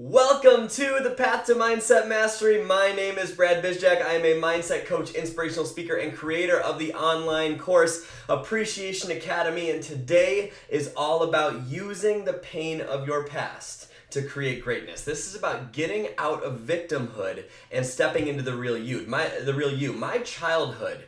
Welcome to the Path to Mindset Mastery. My name is Brad Bizjack. I am a mindset coach, inspirational speaker, and creator of the online course Appreciation Academy. And today is all about using the pain of your past to create greatness. This is about getting out of victimhood and stepping into the real you. My childhood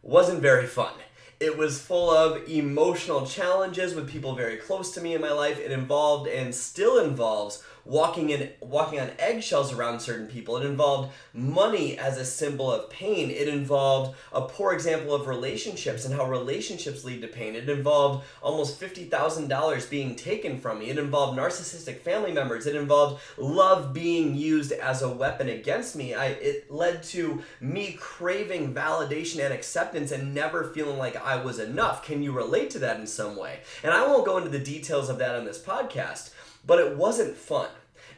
wasn't very fun. It was full of emotional challenges with people very close to me in my life. It involved and still involves walking on eggshells around certain people. It involved money as a symbol of pain. It involved a poor example of relationships and how relationships lead to pain. It involved almost $50,000 being taken from me. It involved narcissistic family members. It involved love being used as a weapon against me. It led to me craving validation and acceptance and never feeling like I was enough. Can you relate to that in some way? And I won't go into the details of that on this podcast, but it wasn't fun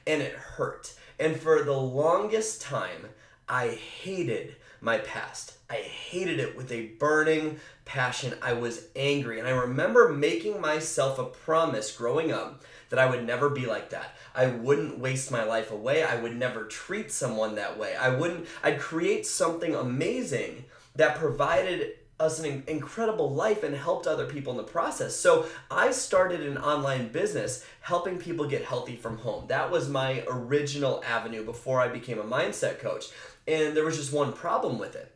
and it hurt. And for the longest time, I hated my past. I hated it with a burning passion. I was angry. And I remember making myself a promise growing up that I would never be like that. I wouldn't waste my life away. I would never treat someone that way. I'd create something amazing that provided us an incredible life and helped other people in the process. So I started an online business helping people get healthy from home. That was my original avenue before I became a mindset coach. And there was just one problem with it.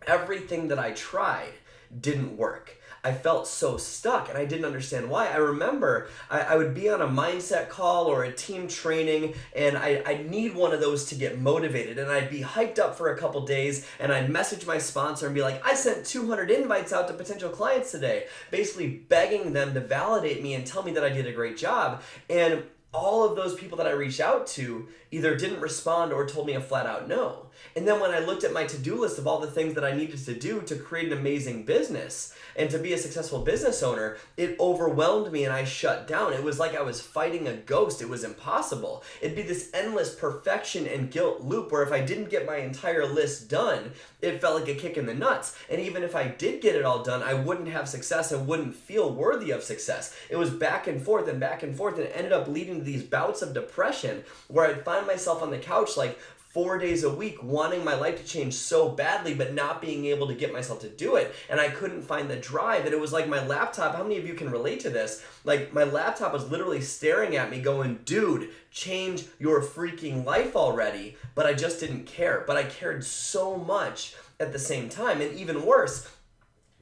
Everything that I tried didn't work. I felt so stuck and I didn't understand why. I remember I would be on a mindset call or a team training and I'd need one of those to get motivated, and I'd be hyped up for a couple days and I'd message my sponsor and be like, I sent 200 invites out to potential clients today, basically begging them to validate me and tell me that I did a great job. And all of those people that I reached out to either didn't respond or told me a flat out no. And then when I looked at my to-do list of all the things that I needed to do to create an amazing business and to be a successful business owner, it overwhelmed me and I shut down. It was like I was fighting a ghost. It was impossible. It'd be this endless perfection and guilt loop where if I didn't get my entire list done, it felt like a kick in the nuts. And even if I did get it all done, I wouldn't have success and wouldn't feel worthy of success. It was back and forth and back and forth, and it ended up leading to these bouts of depression where I'd find myself on the couch like 4 days a week wanting my life to change so badly but not being able to get myself to do it. And I couldn't find the drive. And it was like my laptop, how many of you can relate to this? Like my laptop was literally staring at me going, dude, change your freaking life already. But I just didn't care. But I cared so much at the same time. And even worse,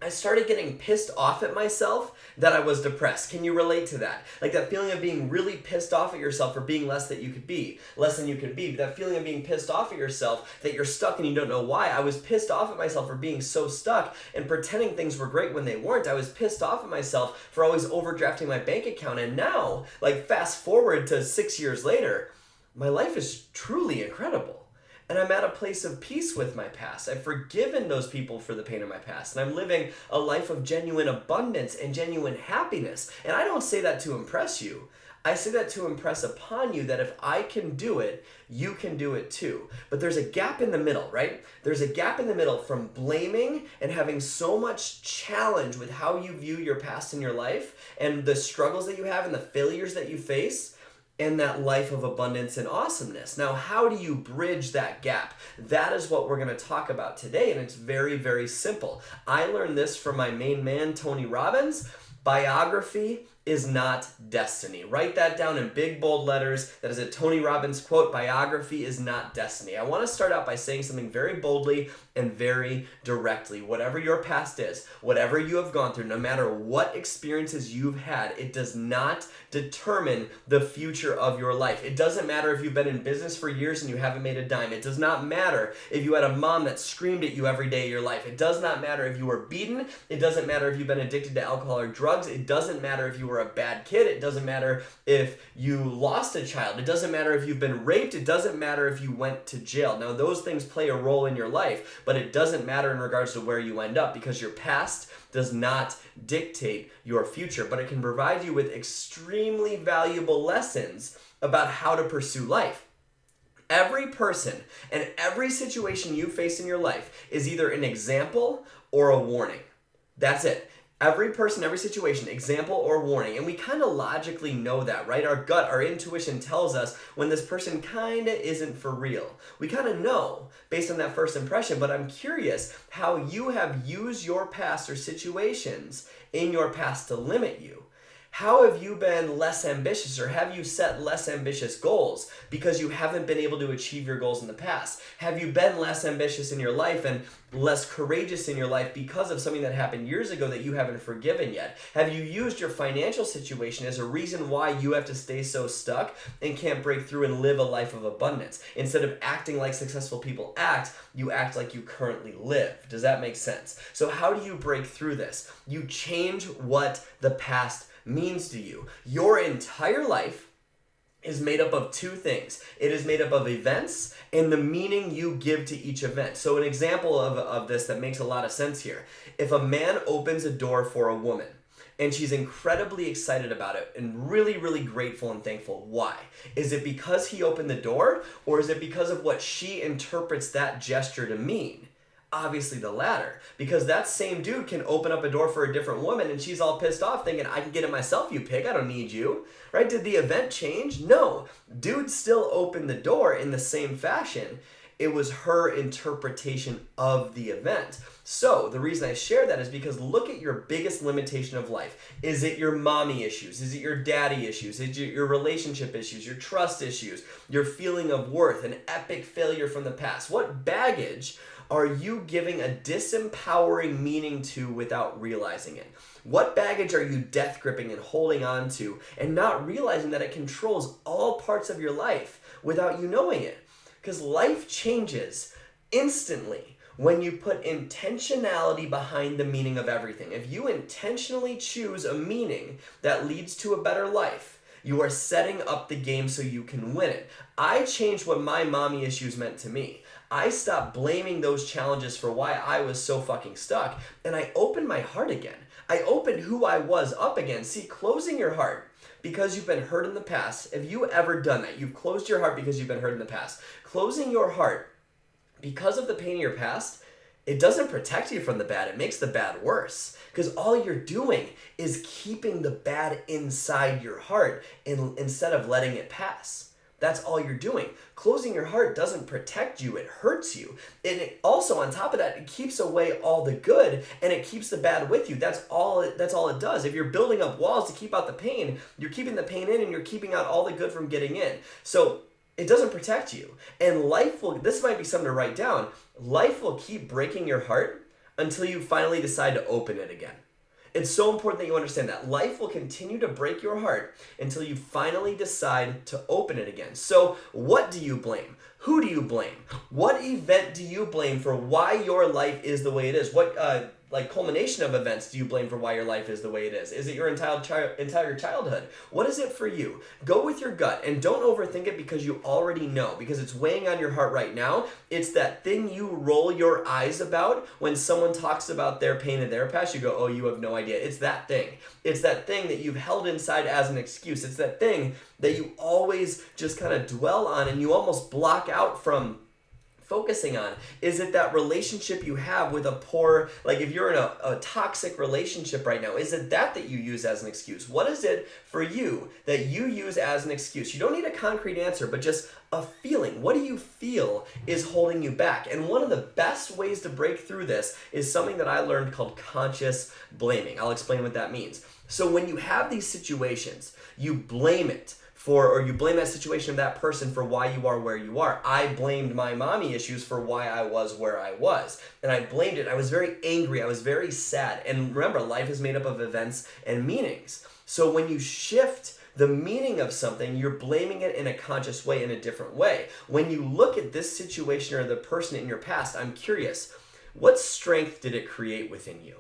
I started getting pissed off at myself that I was depressed. Can you relate to that? Like that feeling of being really pissed off at yourself for being less than you could be. That feeling of being pissed off at yourself that you're stuck and you don't know why. I was pissed off at myself for being so stuck and pretending things were great when they weren't. I was pissed off at myself for always overdrafting my bank account. And now, like fast forward to 6 years later, my life is truly incredible. And I'm at a place of peace with my past. I've forgiven those people for the pain of my past. And I'm living a life of genuine abundance and genuine happiness. And I don't say that to impress you. I say that to impress upon you that if I can do it, you can do it too. But there's a gap in the middle, right? There's a gap in the middle from blaming and having so much challenge with how you view your past in your life and the struggles that you have and the failures that you face, and that life of abundance and awesomeness. Now, how do you bridge that gap? That is what we're going to talk about today, and it's very, very simple. I learned this from my main man, Tony Robbins. Biography is not destiny. Write that down in big, bold letters. That is a Tony Robbins quote. Biography is not destiny. I want to start out by saying something very boldly and very directly. Whatever your past is, whatever you have gone through, no matter what experiences you've had, it does not determine the future of your life. It doesn't matter if you've been in business for years and you haven't made a dime. It does not matter if you had a mom that screamed at you every day of your life. It does not matter if you were beaten. It doesn't matter if you've been addicted to alcohol or drugs. It doesn't matter if you were a bad kid. It doesn't matter if you lost a child. It doesn't matter if you've been raped. It doesn't matter if you went to jail. Now, those things play a role in your life, but it doesn't matter in regards to where you end up because your past does not dictate your future, but it can provide you with extremely valuable lessons about how to pursue life. Every person and every situation you face in your life is either an example or a warning. That's it. Every person, every situation, example or warning. And we kind of logically know that, right? Our gut, our intuition tells us when this person kind of isn't for real. We kind of know based on that first impression, but I'm curious how you have used your past or situations in your past to limit you. How have you been less ambitious, or have you set less ambitious goals because you haven't been able to achieve your goals in the past? Have you been less ambitious in your life and less courageous in your life because of something that happened years ago that you haven't forgiven yet? Have you used your financial situation as a reason why you have to stay so stuck and can't break through and live a life of abundance? Instead of acting like successful people act, you act like you currently live. Does that make sense? So how do you break through this? You change what the past means to you. Your entire life is made up of two things. It is made up of events and the meaning you give to each event. So an example of this that makes a lot of sense here. If a man opens a door for a woman and she's incredibly excited about it and really, really grateful and thankful, why? Is it because he opened the door, or is it because of what she interprets that gesture to mean? Obviously the latter, because that same dude can open up a door for a different woman and she's all pissed off thinking, I can get it myself, you pig, I don't need you, right? Did the event change? No. Dude still opened the door in the same fashion. It was her interpretation of the event. So the reason I share that is because look at your biggest limitation of life. Is it your mommy issues? Is it your daddy issues? Is it your relationship issues, your trust issues, your feeling of worth, an epic failure from the past? What baggage are you giving a disempowering meaning to without realizing it? What baggage are you death gripping and holding on to and not realizing that it controls all parts of your life without you knowing it? Because life changes instantly when you put intentionality behind the meaning of everything. If you intentionally choose a meaning that leads to a better life, you are setting up the game so you can win it. I changed what my mommy issues meant to me. I stopped blaming those challenges for why I was so fucking stuck, and I opened my heart again. I opened who I was up again. See, closing your heart because you've been hurt in the past, have you ever done that? You've closed your heart because you've been hurt in the past. Closing your heart because of the pain of your past, it doesn't protect you from the bad. It makes the bad worse, because all you're doing is keeping the bad inside your heart instead of letting it pass. That's all you're doing. Closing your heart doesn't protect you, it hurts you. And it also, on top of that, it keeps away all the good and it keeps the bad with you. That's all it does. If you're building up walls to keep out the pain, you're keeping the pain in and you're keeping out all the good from getting in. So it doesn't protect you. And life will, this might be something to write down, life will keep breaking your heart until you finally decide to open it again. It's so important that you understand that. Life will continue to break your heart until you finally decide to open it again. So what do you blame? Who do you blame? What event do you blame for why your life is the way it is? What culmination of events do you blame for why your life is the way it is? Is it your entire childhood? What is it for you? Go with your gut and don't overthink it because you already know, because it's weighing on your heart right now. It's that thing you roll your eyes about when someone talks about their pain in their past. You go, oh, you have no idea. It's that thing. It's that thing that you've held inside as an excuse. It's that thing that you always just kind of dwell on and you almost block out from focusing on. Is it that relationship you have with a poor, like if you're in a toxic relationship right now, is it that you use as an excuse? What is it for you that you use as an excuse? You don't need a concrete answer, but just a feeling. What do you feel is holding you back? And one of the best ways to break through this is something that I learned called conscious blaming. I'll explain what that means. So when you have these situations, you blame it or you blame that situation of that person for why you are where you are. I blamed my mommy issues for why I was where I was. And I blamed it. I was very angry. I was very sad. And remember, life is made up of events and meanings. So when you shift the meaning of something, you're blaming it in a conscious way, in a different way. When you look at this situation or the person in your past, I'm curious, what strength did it create within you?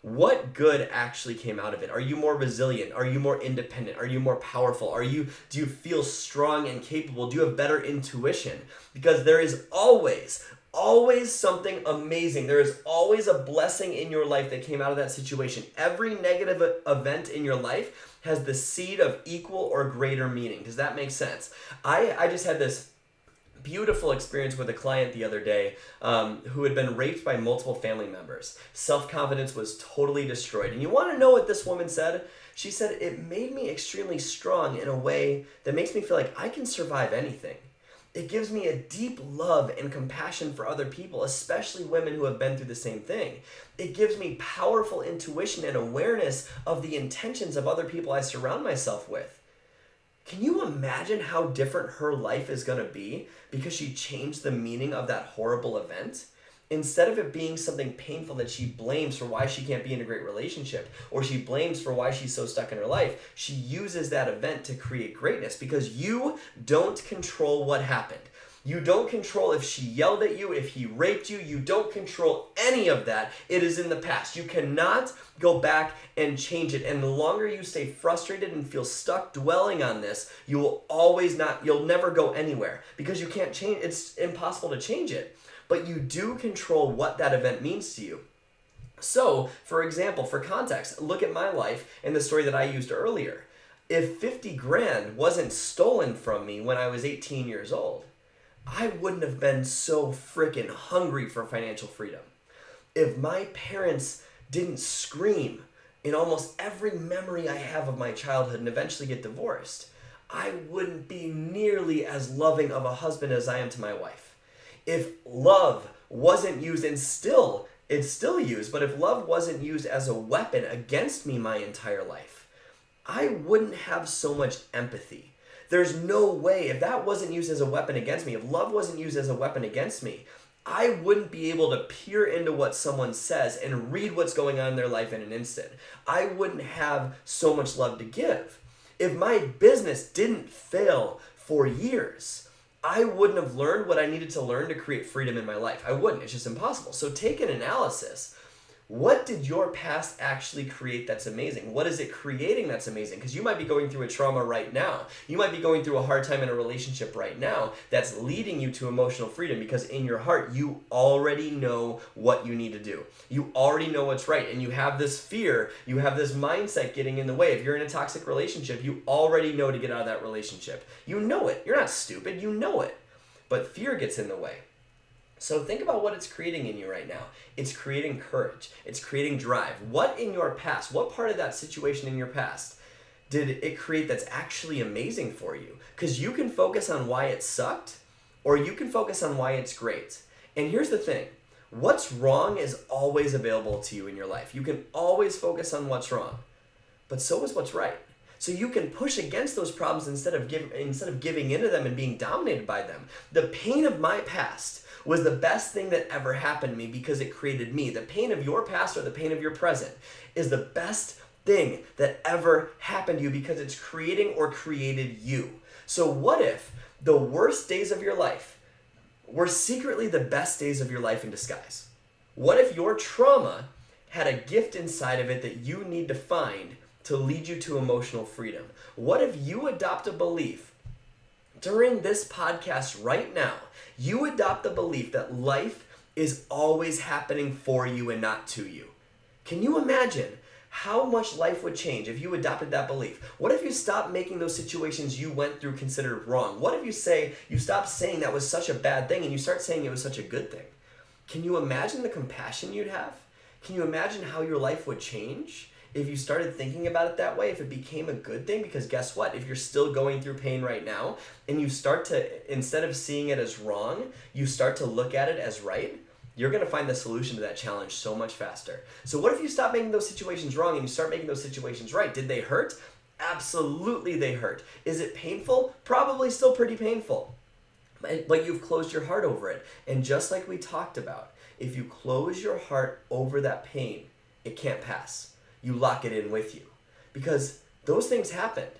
What good actually came out of it? Are you more resilient? Are you more independent? Are you more powerful? Do you feel strong and capable? Do you have better intuition? Because there is always something amazing. There is always a blessing in your life that came out of that situation. Every negative event in your life has the seed of equal or greater meaning. Does that make sense? I just had this Beautiful experience with a client the other day who had been raped by multiple family members. Self-confidence was totally destroyed. And you want to know what this woman said? She said, "It made me extremely strong in a way that makes me feel like I can survive anything. It gives me a deep love and compassion for other people, especially women who have been through the same thing. It gives me powerful intuition and awareness of the intentions of other people I surround myself with." Can you imagine how different her life is going to be because she changed the meaning of that horrible event? Instead of it being something painful that she blames for why she can't be in a great relationship, or she blames for why she's so stuck in her life, she uses that event to create greatness, because you don't control what happened. You don't control if she yelled at you, if he raped you. You don't control any of that. It is in the past. You cannot go back and change it. And the longer you stay frustrated and feel stuck dwelling on this, you'll never go anywhere, because you can't change. It's impossible to change it. But you do control what that event means to you. So, for example, for context, look at my life and the story that I used earlier. If 50 grand wasn't stolen from me when I was 18 years old, I wouldn't have been so freaking hungry for financial freedom. If my parents didn't scream in almost every memory I have of my childhood and eventually get divorced, I wouldn't be nearly as loving of a husband as I am to my wife. If love wasn't used, and it's still used, but if love wasn't used as a weapon against me my entire life, I wouldn't have so much empathy. There's no way, if that wasn't used as a weapon against me, if love wasn't used as a weapon against me, I wouldn't be able to peer into what someone says and read what's going on in their life in an instant. I wouldn't have so much love to give. If my business didn't fail for years, I wouldn't have learned what I needed to learn to create freedom in my life. I wouldn't. It's just impossible. So take an analysis. What did your past actually create that's amazing? What is it creating that's amazing? Because you might be going through a trauma right now. You might be going through a hard time in a relationship right now that's leading you to emotional freedom, because in your heart, you already know what you need to do. You already know what's right. And you have this fear, you have this mindset getting in the way. If you're in a toxic relationship, you already know to get out of that relationship. You know it. You're not stupid. You know it. But fear gets in the way. So think about what it's creating in you right now. It's creating courage. It's creating drive. What in your past, what part of that situation in your past did it create that's actually amazing for you? Because you can focus on why it sucked, or you can focus on why it's great. And here's the thing. What's wrong is always available to you in your life. You can always focus on what's wrong. But so is what's right. So you can push against those problems instead of giving into them and being dominated by them. The pain of my past was the best thing that ever happened to me because it created me. The pain of your past or the pain of your present is the best thing that ever happened to you because it's creating or created you. So what if the worst days of your life were secretly the best days of your life in disguise? What if your trauma had a gift inside of it that you need to find to lead you to emotional freedom? What if you adopt a belief during this podcast right now, you adopt the belief that life is always happening for you and not to you? Can you imagine how much life would change if you adopted that belief? What if you stopped making those situations you went through considered wrong? What if you stopped saying that was such a bad thing and you start saying it was such a good thing? Can you imagine the compassion you'd have? Can you imagine how your life would change if you started thinking about it that way, if it became a good thing? Because guess what? If you're still going through pain right now and you start to, instead of seeing it as wrong, you start to look at it as right, you're going to find the solution to that challenge so much faster. So what if you stop making those situations wrong and you start making those situations right? Did they hurt? Absolutely they hurt. Is it painful? Probably still pretty painful. But you've closed your heart over it. And just like we talked about, if you close your heart over that pain, it can't pass. You lock it in with you. Because those things happened,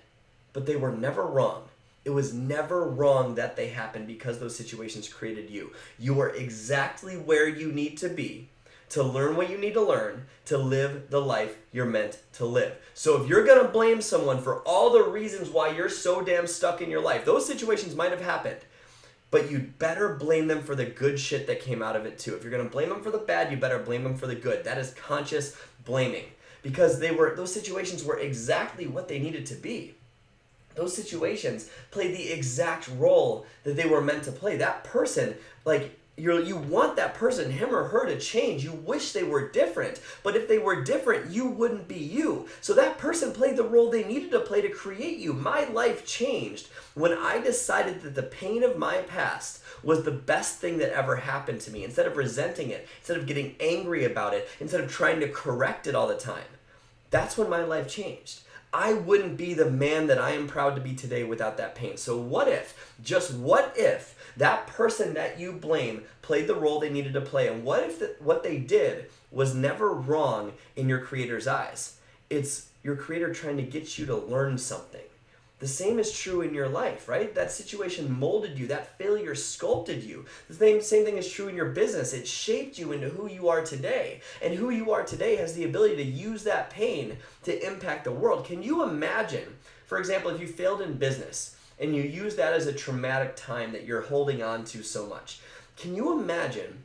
but they were never wrong. It was never wrong that they happened because those situations created you. You are exactly where you need to be to learn what you need to learn to live the life you're meant to live. So if you're going to blame someone for all the reasons why you're so damn stuck in your life, those situations might have happened, but you'd better blame them for the good shit that came out of it too. If you're going to blame them for the bad, you better blame them for the good. That is conscious blaming. Because those situations were exactly what they needed to be. those situations played the exact role that they were meant to play. That person, like, you want that person, him or her, to change. You wish they were different. But if they were different, you wouldn't be you. So that person played the role they needed to play to create you. My life changed when I decided that the pain of my past was the best thing that ever happened to me. Instead of resenting it, instead of getting angry about it, instead of trying to correct it all the time. That's when my life changed. I wouldn't be the man that I am proud to be today without that pain. So what if, just what if, that person that you blame played the role they needed to play? And what if what they did was never wrong in your Creator's eyes? It's your Creator trying to get you to learn something. The same is true in your life, right? That situation molded you. That failure sculpted you. The same thing is true in your business. It shaped you into who you are today. And who you are today has the ability to use that pain to impact the world. Can you imagine, for example, if you failed in business and you use that as a traumatic time that you're holding on to so much? Can you imagine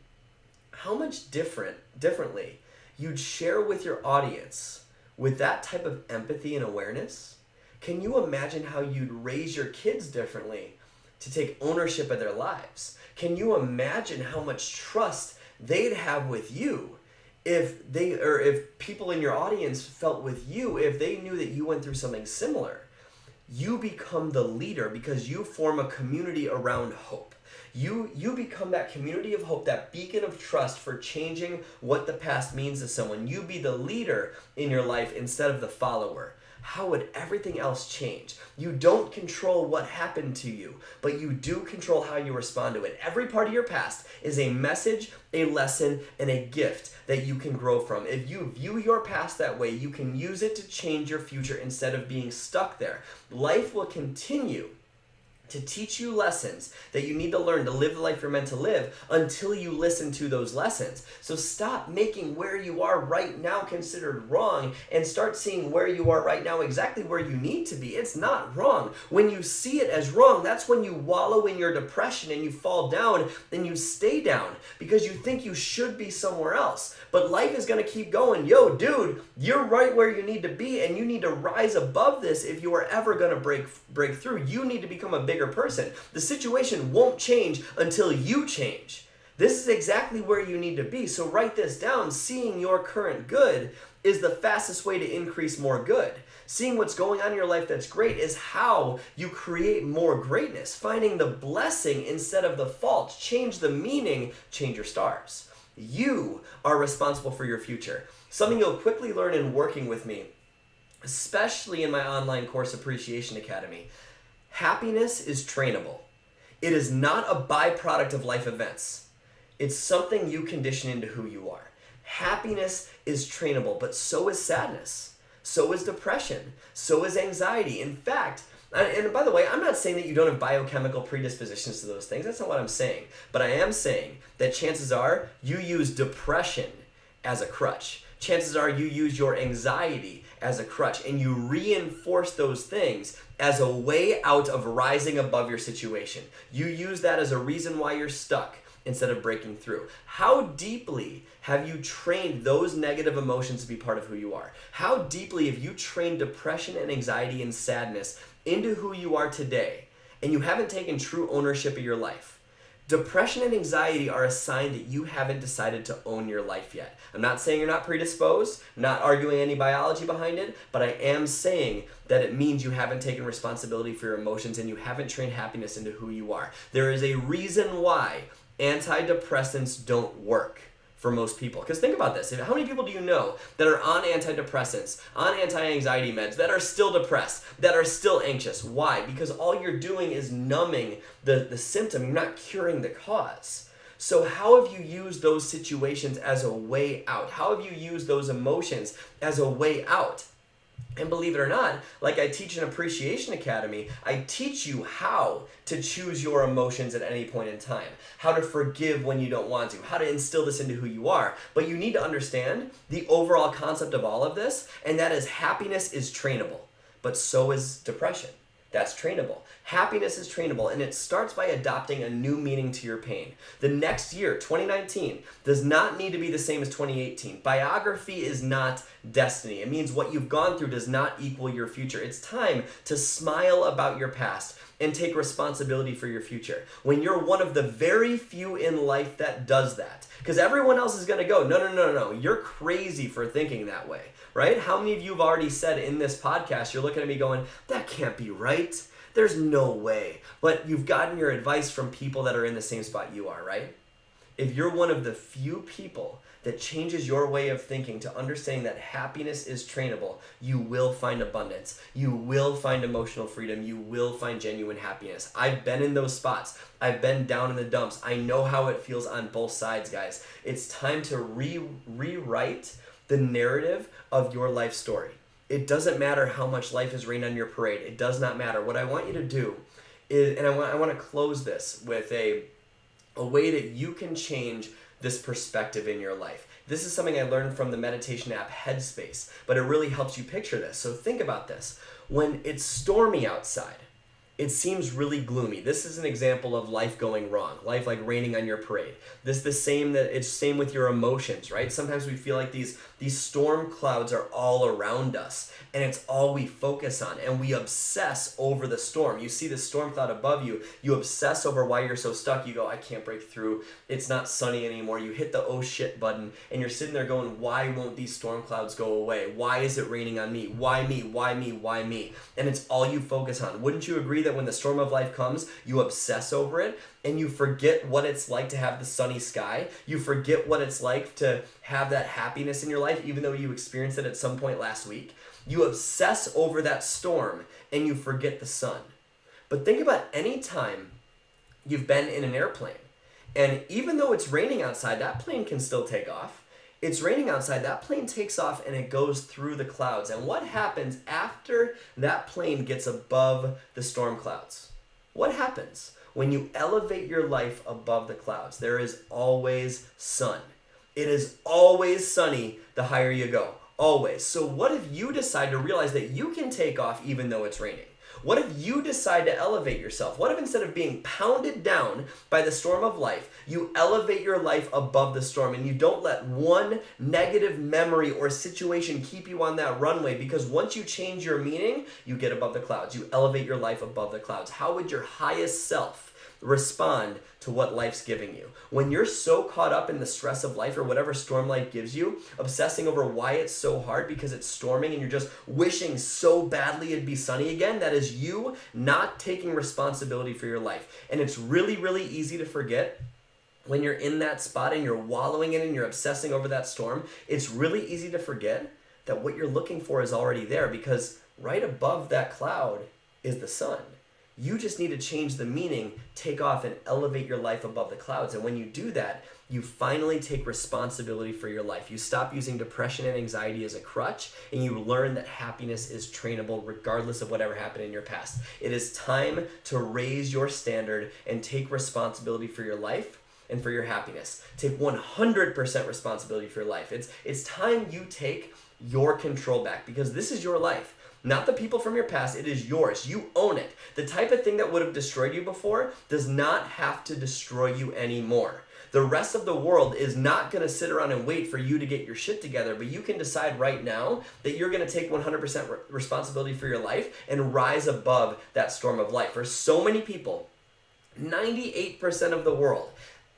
how much differently you'd share with your audience with that type of empathy and awareness? Can you imagine how you'd raise your kids differently to take ownership of their lives? Can you imagine how much trust they'd have with you if people in your audience felt with you, if they knew that you went through something similar? You become the leader because you form a community around hope. You become that community of hope, that beacon of trust for changing what the past means to someone. You be the leader in your life instead of the follower. How would everything else change? You don't control what happened to you, but you do control how you respond to it. Every part of your past is a message, a lesson, and a gift that you can grow from. If you view your past that way, you can use it to change your future instead of being stuck there. Life will continue to teach you lessons that you need to learn to live the life you're meant to live until you listen to those lessons. So stop making where you are right now considered wrong and start seeing where you are right now exactly where you need to be. It's not wrong. When you see it as wrong, that's when you wallow in your depression and you fall down and you stay down because you think you should be somewhere else. But life is going to keep going. Yo, dude, you're right where you need to be and you need to rise above this if you are ever going to break through. You need to become a bigger person. The situation won't change until you change. This is exactly where you need to be. So write this down. Seeing your current good is the fastest way to increase more good. Seeing what's going on in your life that's great is how you create more greatness. Finding the blessing instead of the fault. Change the meaning, change your stars. You are responsible for your future. Something you'll quickly learn in working with me, especially in my online course Appreciation Academy. Happiness is trainable. It is not a byproduct of life events. It's something you condition into who you are. Happiness is trainable, but so is sadness. So is depression. So is anxiety. In fact, and by the way, I'm not saying that you don't have biochemical predispositions to those things. That's not what I'm saying. But I am saying that chances are you use depression as a crutch. Chances are you use your anxiety as a crutch and you reinforce those things as a way out of rising above your situation. You use that as a reason why you're stuck instead of breaking through. How deeply have you trained those negative emotions to be part of who you are? How deeply have you trained depression and anxiety and sadness into who you are today, and you haven't taken true ownership of your life? Depression and anxiety are a sign that you haven't decided to own your life yet. I'm not saying you're not predisposed, I'm not arguing any biology behind it, but I am saying that it means you haven't taken responsibility for your emotions and you haven't trained happiness into who you are. There is a reason why antidepressants don't work for most people. Because think about this. How many people do you know that are on antidepressants, on anti-anxiety meds, that are still depressed, that are still anxious? Why? Because all you're doing is numbing the symptom. You're not curing the cause. So how have you used those situations as a way out? How have you used those emotions as a way out? And believe it or not, like I teach in Appreciation Academy, I teach you how to choose your emotions at any point in time, how to forgive when you don't want to, how to instill this into who you are. But you need to understand the overall concept of all of this, and that is happiness is trainable, but so is depression. That's trainable. Happiness is trainable, and it starts by adopting a new meaning to your pain. The next year, 2019, does not need to be the same as 2018. Biography is not destiny. It means what you've gone through does not equal your future. It's time to smile about your past and take responsibility for your future. When you're one of the very few in life that does that, because everyone else is going to go, no, you're crazy for thinking that way, right? How many of you have already said in this podcast, you're looking at me going, that can't be right. There's no way. But you've gotten your advice from people that are in the same spot you are, right? If you're one of the few people that changes your way of thinking to understanding that happiness is trainable, you will find abundance. You will find emotional freedom. You will find genuine happiness. I've been in those spots. I've been down in the dumps. I know how it feels on both sides, guys. It's time to rewrite the narrative of your life story. It doesn't matter how much life is raining on your parade. It does not matter. What I want you to do is, and I want to close this with a way that you can change this perspective in your life. This is something I learned from the meditation app Headspace, but it really helps you picture this. So think about this. When it's stormy outside, it seems really gloomy. This is an example of life going wrong, life like raining on your parade. It's same with your emotions, right? Sometimes we feel like these storm clouds are all around us, and it's all we focus on, and we obsess over the storm. You see the storm cloud above you, you obsess over why you're so stuck. You go, I can't break through. It's not sunny anymore. You hit the oh shit button, and you're sitting there going, why won't these storm clouds go away? Why is it raining on me? Why me? Why me? Why me? And it's all you focus on. Wouldn't you agree that when the storm of life comes, you obsess over it and you forget what it's like to have the sunny sky? You forget what it's like to have that happiness in your life, even though you experienced it at some point last week. You obsess over that storm and you forget the sun. But think about any time you've been in an airplane, and even though it's raining outside, that plane can still take off. It's raining outside, that plane takes off and it goes through the clouds. And what happens after that plane gets above the storm clouds? What happens when you elevate your life above the clouds? There is always sun. It is always sunny the higher you go, always. So what if you decide to realize that you can take off even though it's raining? What if you decide to elevate yourself? What if instead of being pounded down by the storm of life, you elevate your life above the storm and you don't let one negative memory or situation keep you on that runway? Because once you change your meaning, you get above the clouds. You elevate your life above the clouds. How would your highest self respond to what life's giving you? When you're so caught up in the stress of life or whatever storm life gives you, obsessing over why it's so hard because it's storming and you're just wishing so badly it'd be sunny again, that is you not taking responsibility for your life. And it's really, really easy to forget when you're in that spot and you're wallowing in it and you're obsessing over that storm. It's really easy to forget that what you're looking for is already there, because right above that cloud is the sun. You just need to change the meaning, take off, and elevate your life above the clouds. And when you do that, you finally take responsibility for your life. You stop using depression and anxiety as a crutch, and you learn that happiness is trainable regardless of whatever happened in your past. It is time to raise your standard and take responsibility for your life and for your happiness. Take 100% responsibility for your life. It's time you take your control back, because this is your life. Not the people from your past, it is yours. You own it. The type of thing that would have destroyed you before does not have to destroy you anymore. The rest of the world is not going to sit around and wait for you to get your shit together, but you can decide right now that you're going to take 100% responsibility for your life and rise above that storm of life. For so many people, 98% of the world,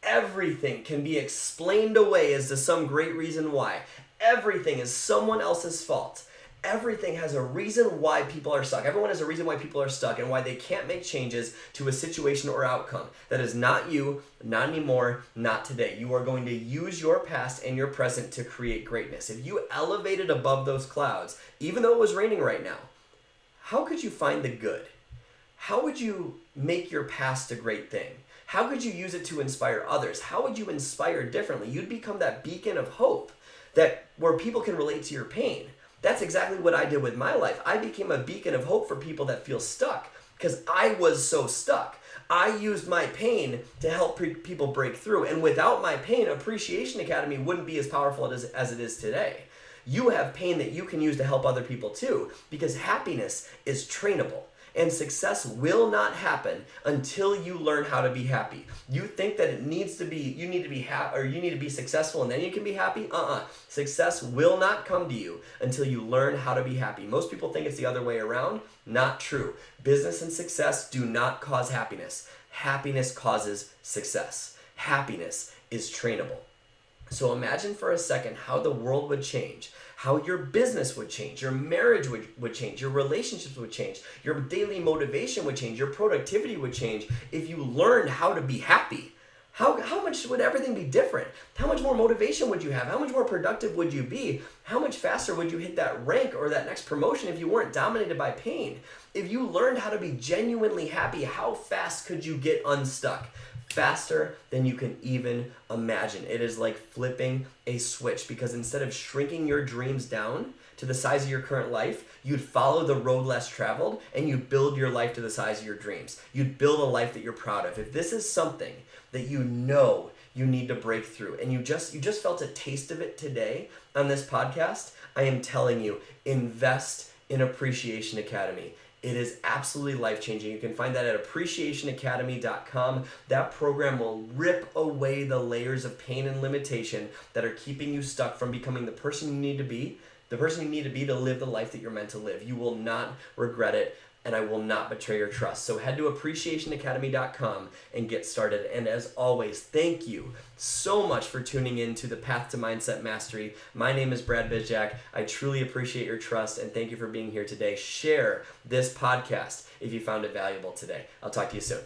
everything can be explained away as to some great reason why. Everything is someone else's fault. Everything has a reason why people are stuck. Everyone has a reason why people are stuck and why they can't make changes to a situation or outcome. That is not you, not anymore, not today. You are going to use your past and your present to create greatness. If you elevated above those clouds, even though it was raining right now, how could you find the good? How would you make your past a great thing? How could you use it to inspire others? How would you inspire differently? You'd become that beacon of hope where people can relate to your pain. That's exactly what I did with my life. I became a beacon of hope for people that feel stuck because I was so stuck. I used my pain to help people break through. And without my pain, Appreciation Academy wouldn't be as powerful as it is today. You have pain that you can use to help other people too, because happiness is trainable. And success will not happen until you learn how to be happy. You think that you need to be happy, or you need to be successful and then you can be happy? Success will not come to you until you learn how to be happy. Most people think it's the other way around. Not true. Business and success do not cause happiness. Happiness causes success. Happiness is trainable. So imagine for a second how the world would change, how your business would change, your marriage would change, your relationships would change, your daily motivation would change, your productivity would change if you learned how to be happy. How much would everything be different? How much more motivation would you have? How much more productive would you be? How much faster would you hit that rank or that next promotion if you weren't dominated by pain? If you learned how to be genuinely happy, how fast could you get unstuck? Faster than you can even imagine. It is like flipping a switch, because instead of shrinking your dreams down to the size of your current life, you'd follow the road less traveled and you'd build your life to the size of your dreams. You'd build a life that you're proud of. If this is something that you know you need to break through and you just felt a taste of it today on this podcast, I am telling you, invest in Appreciation Academy. It is absolutely life-changing. You can find that at appreciationacademy.com. That program will rip away the layers of pain and limitation that are keeping you stuck from becoming the person you need to be, to live the life that you're meant to live. You will not regret it, and I will not betray your trust. So head to appreciationacademy.com and get started. And as always, thank you so much for tuning in to the Path to Mindset Mastery. My name is Brad Bizjack. I truly appreciate your trust, and thank you for being here today. Share this podcast if you found it valuable today. I'll talk to you soon.